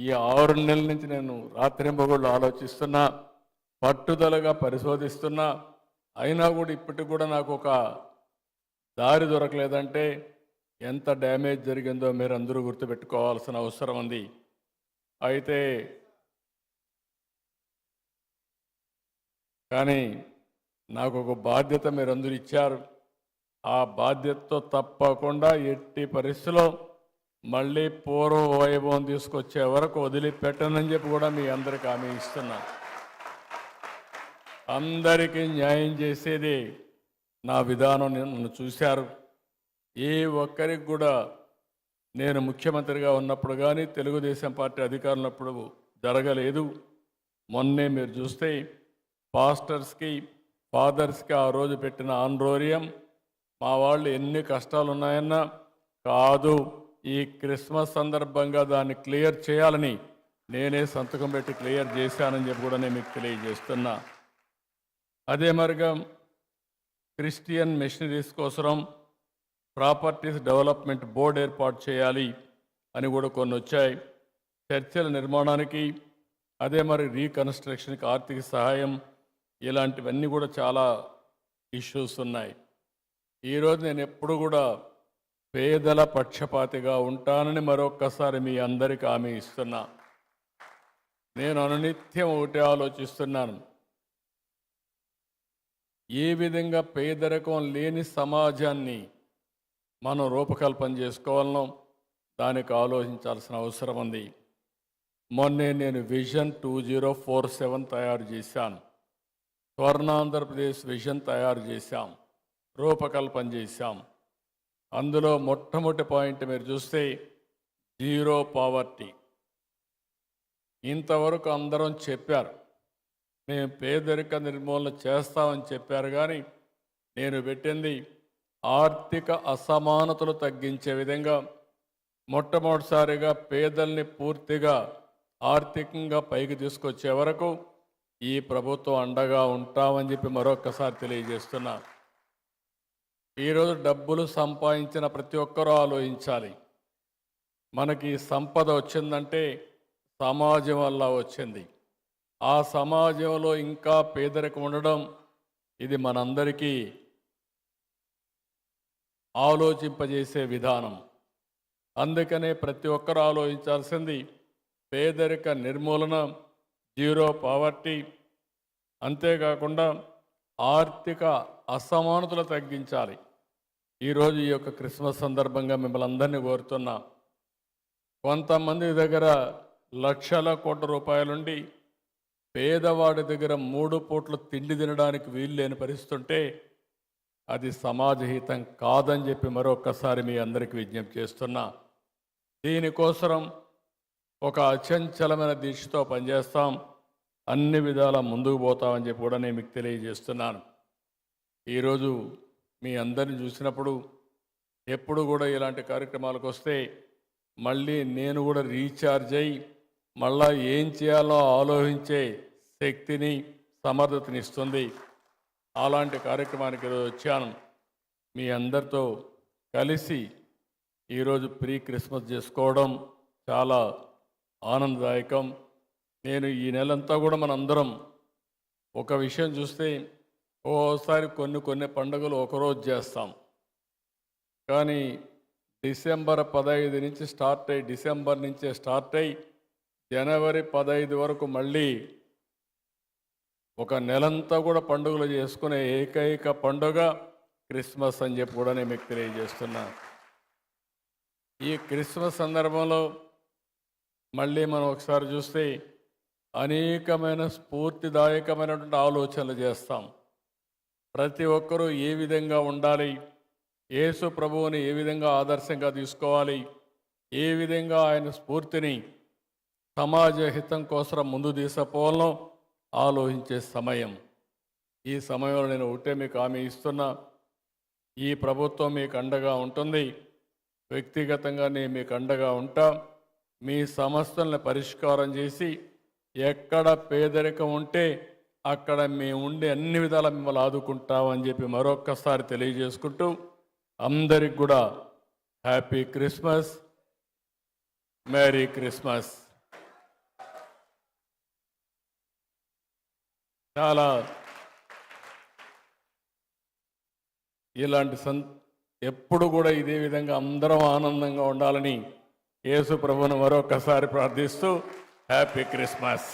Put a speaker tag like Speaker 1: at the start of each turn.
Speaker 1: ఈ 6 నెలల నుంచి నేను రాత్రింబగళ్ళు ఆలోచిస్తున్నా, పట్టుదలగా పరిశోధిస్తున్నా. అయినా కూడా ఇప్పటికి కూడా నాకు ఒక దారి దొరకలేదంటే ఎంత డ్యామేజ్ జరిగిందో మీరు అందరూ గుర్తుపెట్టుకోవాల్సిన అవసరం ఉంది. అయితే కానీ నాకు ఒక బాధ్యత మీరందరూ ఇచ్చారు. ఆ బాధ్యతతో తప్పకుండా ఎట్టి పరిస్థితిలో మళ్ళీ పూర్వ వైభవం తీసుకొచ్చే వరకు వదిలిపెట్టనని చెప్పి కూడా మీ అందరికీ హామీ ఇస్తున్నా. అందరికీ న్యాయం చేసేది నా విధానం. నన్ను చూశారు. ఏ ఒక్కరికి కూడా నేను ముఖ్యమంత్రిగా ఉన్నప్పుడు కానీ తెలుగుదేశం పార్టీ అధికారులప్పుడు జరగలేదు. మొన్నే మీరు చూస్తే పాస్టర్స్కి ఫాదర్స్కి ఆ రోజు పెట్టిన ఆన్రోరియం మా వాళ్ళు ఎన్ని కష్టాలు ఉన్నాయన్నా కాదు, ఈ క్రిస్మస్ సందర్భంగా దాన్ని క్లియర్ చేయాలని నేనే సంతకం పెట్టి క్లియర్ చేశానని చెప్పి కూడా నేను మీకు తెలియజేస్తున్నా. అదే మరిగా క్రిస్టియన్ మిషనరీస్ కోసం ప్రాపర్టీస్ డెవలప్మెంట్ బోర్డు ఏర్పాటు చేయాలి అని కూడా కొన్ని వచ్చాయి. చర్చల నిర్మాణానికి అదే మరి రీకన్స్ట్రక్షన్కి ఆర్థిక సహాయం, ఇలాంటివన్నీ కూడా చాలా ఇష్యూస్ ఉన్నాయి. ఈరోజు నేను ఎప్పుడు కూడా పేదల పక్షపాతిగా ఉంటానని మరొక్కసారి మీ అందరికీ హామీ ఇస్తున్నా. నేను అనునిత్యం ఒకటే ఆలోచిస్తున్నాను, ఏ విధంగా పేదరికం లేని సమాజాన్ని మనం రూపకల్పన చేసుకోవాలనో దానికి ఆలోచించాల్సిన అవసరం ఉంది. మొన్నే నేను విజన్ 2047 తయారు చేశాను. స్వర్ణాంధ్రప్రదేశ్ విజన్ తయారు చేశాం, రూపకల్పన చేశాం. అందులో మొట్టమొదటి పాయింట్ మీరు చూస్తే జీరో పావర్టీ. ఇంతవరకు అందరం చెప్పారు మేము పేదరిక నిర్మూలన చేస్తామని చెప్పారు, కానీ నేను పెట్టింది ఆర్థిక అసమానతలు తగ్గించే విధంగా మొట్టమొదటిసారిగా పేదల్ని పూర్తిగా ఆర్థికంగా పైకి తీసుకొచ్చే వరకు ఈ ప్రభుత్వం అండగా ఉంటామని చెప్పి మరొక్కసారి తెలియజేస్తున్నా. ఈరోజు డబ్బులు సంపాదించిన ప్రతి ఒక్కరూ ఆలోచించాలి, మనకి సంపద వచ్చిందంటే సమాజం వల్ల వచ్చింది. ఆ సమాజంలో ఇంకా పేదరికం ఉండడం ఇది మనందరికీ ఆలోచింపజేసే విధానం. అందుకనే ప్రతి ఒక్కరూ ఆలోచించాల్సింది పేదరిక నిర్మూలన, జీరో పావర్టీ. అంతేకాకుండా ఆర్థిక అసమానతలు తగ్గించాలి. ఈరోజు ఈ యొక్క క్రిస్మస్ సందర్భంగా మిమ్మల్ని అందరినీ కోరుతున్నా, కొంతమంది దగ్గర లక్షల కోట్ల రూపాయలుండి పేదవాడి దగ్గర 3 పూట్ల తిండి తినడానికి వీలు లేని పరిస్థితి ఉంటే అది సమాజహితం కాదని చెప్పి మరొక్కసారి మీ అందరికీ విజ్ఞప్తి చేస్తున్నా. దీనికోసం ఒక అచంచలమైన దీక్షతో పనిచేస్తాం, అన్ని విధాల ముందుకు పోతామని చెప్పి కూడా నేను మీకు తెలియజేస్తున్నాను. ఈరోజు మీ అందరిని చూసినప్పుడు ఎప్పుడు కూడా ఇలాంటి కార్యక్రమాలకు వస్తే మళ్ళీ నేను కూడా రీఛార్జ్ అయ్యి మళ్ళా ఏం చేయాలో ఆలోచించే శక్తిని, సమర్థతని ఇస్తుంది. అలాంటి కార్యక్రమానికి ఈరోజు వచ్చాను. మీ అందరితో కలిసి ఈరోజు ప్రీ క్రిస్మస్ చేసుకోవడం చాలా ఆనందదాయకం. నేను ఈ నెలంతా కూడా మనందరం ఒక విషయం చూస్తే ఓసారి కొన్ని పండుగలు ఒకరోజు చేస్తాం, కానీ డిసెంబర్ 15 నుంచి స్టార్ట్ అయ్యి డిసెంబర్ నుంచే స్టార్ట్ అయ్యి జనవరి 15 వరకు మళ్ళీ ఒక నెలంతా కూడా పండుగలు చేసుకునే ఏకైక పండుగ క్రిస్మస్ అని చెప్పి కూడా నేను మీకు తెలియజేస్తున్నా. ఈ క్రిస్మస్ సందర్భంలో మళ్ళీ మనం ఒకసారి చూస్తే అనేకమైన స్ఫూర్తిదాయకమైనటువంటి ఆలోచనలు చేస్తాం. ప్రతి ఒక్కరూ ఏ విధంగా ఉండాలి, యేసు ప్రభువుని ఏ విధంగా ఆదర్శంగా తీసుకోవాలి, ఏ విధంగా ఆయన స్ఫూర్తిని సమాజ హితం కోసం ముందు తీసుకుపోవాలో ఆలోచించే సమయం. ఈ సమయంలో నేను ఒకటే మీకు హామీ ఇస్తున్నా, ఈ ప్రభుత్వం మీకు అండగా ఉంటుంది. వ్యక్తిగతంగా నేను మీకు అండగా ఉంటా. మీ సమస్యలను పరిష్కారం చేసి ఎక్కడ పేదరికం ఉంటే అక్కడ మేము ఉండి అన్ని విధాల మిమ్మల్ని ఆదుకుంటామని చెప్పి మరొక్కసారి తెలియజేసుకుంటూ అందరికి కూడా హ్యాపీ క్రిస్మస్, మేరీ క్రిస్మస్. చాలా ఇలాంటి ఎప్పుడు కూడా ఇదే విధంగా అందరం ఆనందంగా ఉండాలని యేసు ప్రభువును మరొకసారి ప్రార్థిస్తూ హ్యాపీ క్రిస్మస్.